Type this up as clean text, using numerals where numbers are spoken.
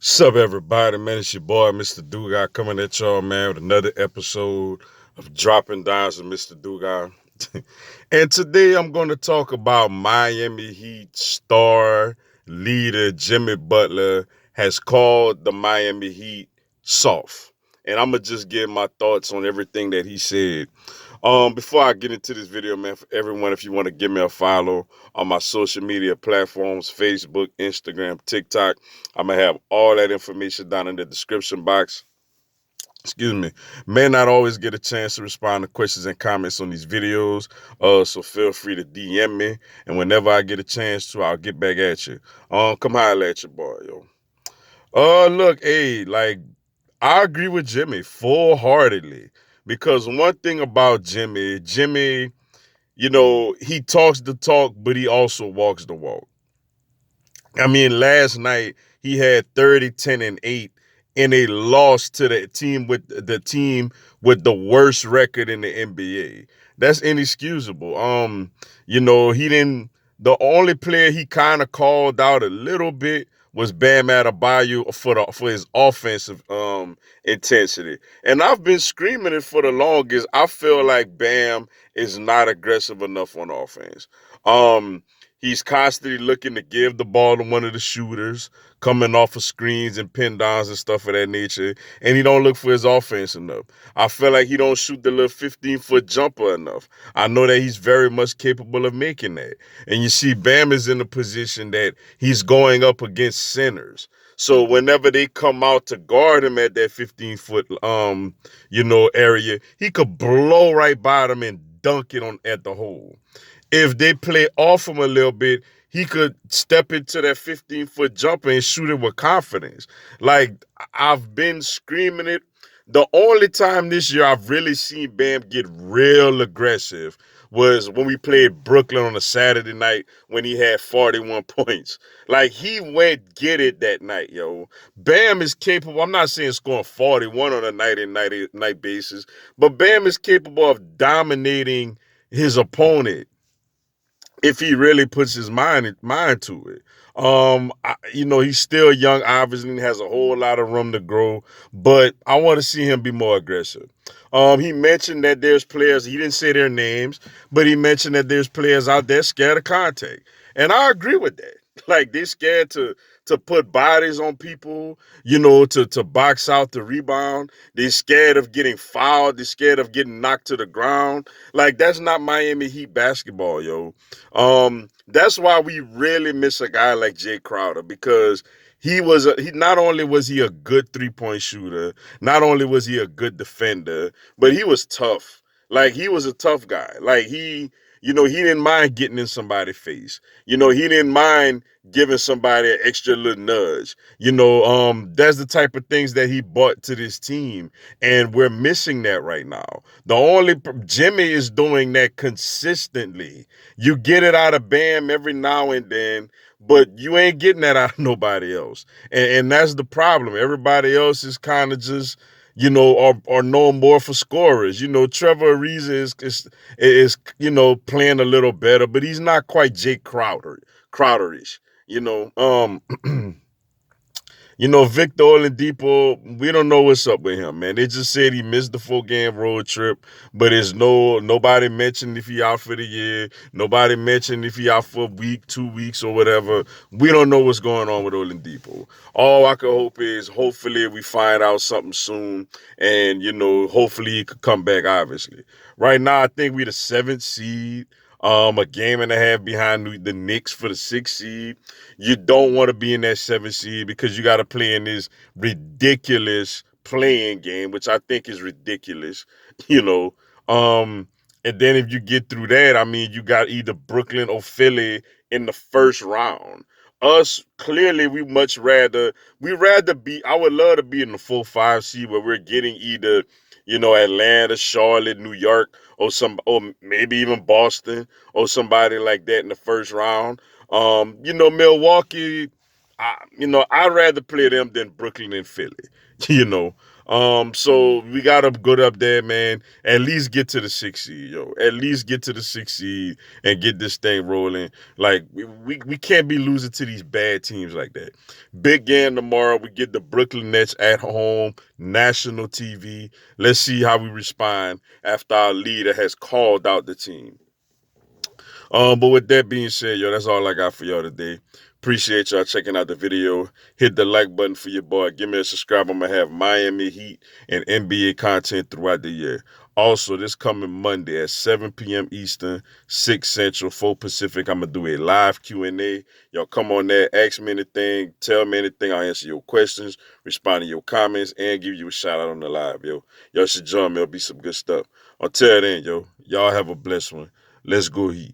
What's up, everybody? Man, it's your boy, Mr. Dugai, coming at y'all, man, with another episode of Dropping Dimes with Mr. Dugai. And today I'm going to talk about Miami Heat star leader Jimmy Butler has called the Miami Heat soft. And I'm going to just give my thoughts on everything that he said. Before I get into this video, man, for everyone, if you want to give me a follow on my social media platforms, Facebook, Instagram, TikTok, I'm gonna have all that information down in the description box. Excuse me. May not always get a chance to respond to questions and comments on these videos, so feel free to DM me, and whenever I get a chance to, I'll get back at you. Come holler at your boy, yo. Look, hey, like I agree with Jimmy full-heartedly because one thing about Jimmy, he talks the talk, but he also walks the walk. I mean, last night he had 30, 10, and 8 in a loss to the team with the worst record in the NBA. That's inexcusable. He didn't the only player he kind of called out a little bit was Bam Adebayo for his offensive intensity. And I've been screaming it for the longest. I feel like Bam is not aggressive enough on offense. Um He's constantly looking to give the ball to one of the shooters, coming off of screens and pin downs and stuff of that nature, and he don't look for his offense enough. I feel like he don't shoot the little 15-foot jumper enough. I know that he's very much capable of making that. And you see, Bam is in a position that he's going up against centers. So whenever they come out to guard him at that 15-foot area, he could blow right by them and dunk it on at the hole. If they play off him a little bit, he could step into that 15-foot jumper and shoot it with confidence. Like, I've been screaming it. The only time this year I've really seen Bam get real aggressive was when we played Brooklyn on a Saturday night when he had 41 points. Like, he went get it that night, yo. Bam is capable. I'm not saying scoring 41 on a night basis, but Bam is capable of dominating his opponent if he really puts his mind to it. He's still young, obviously, and has a whole lot of room to grow, but I want to see him be more aggressive. He mentioned that there's players, he didn't say their names, but he mentioned that there's players out there scared of contact. And I agree with that. Like, they're scared to put bodies on people, to box out the rebound. They're scared of getting fouled. They're scared of getting knocked to the ground. Like, that's not Miami Heat basketball, yo. That's why we really miss a guy like Jay Crowder, because he not only was he a good 3-point shooter, not only was he a good defender, but he was tough. Like, he was a tough guy. Like, he didn't mind getting in somebody's face. He didn't mind giving somebody an extra little nudge. That's the type of things that he brought to this team, and we're missing that right now. Jimmy is doing that consistently. You get it out of Bam every now and then, but you ain't getting that out of nobody else. And that's the problem. Everybody else is kind of just, are known more for scorers. Trevor Ariza is playing a little better, but he's not quite Jake Crowderish. You know, um, Victor Oladipo, we don't know what's up with him, man. They just said he missed the 4-game road trip, but nobody mentioned if he out for the year. Nobody mentioned if he out for a week, 2 weeks, or whatever. We don't know what's going on with Oladipo. All I can hope is hopefully we find out something soon, and hopefully he could come back. Obviously, right now I think we the 7th seed. A game and a half behind the Knicks for the 6th seed. You don't want to be in that 7th seed because you got to play in this ridiculous playing game, which I think is ridiculous, you know. And then if you get through that, I mean, you got either Brooklyn or Philly in the first round. Us, clearly, I would love to be in the 4-5 seed where we're getting either, Atlanta, Charlotte, New York, or maybe even Boston or somebody like that in the first round. Milwaukee, I'd rather play them than Brooklyn and Philly. You know, So we gotta go up there, man. At least get to the 6 seed, yo. At least get to the 6 seed and get this thing rolling. Like we can't be losing to these bad teams like that. Big game tomorrow. We get the Brooklyn Nets at home, national TV. Let's see how we respond after our leader has called out the team. But with that being said, yo, that's all I got for y'all today. Appreciate y'all checking out the video. Hit the like button for your boy. Give me a subscribe. I'm gonna have Miami Heat and NBA content throughout the year. Also, this coming Monday at 7 p.m. Eastern, 6 Central, 4 Pacific, I'm gonna do a live Q&A. Y'all come on there, ask me anything, tell me anything. I'll answer your questions, respond to your comments, and give you a shout out on the live, yo. Y'all should join me. It'll be some good stuff. Until then, yo, y'all have a blessed one. Let's go Heat.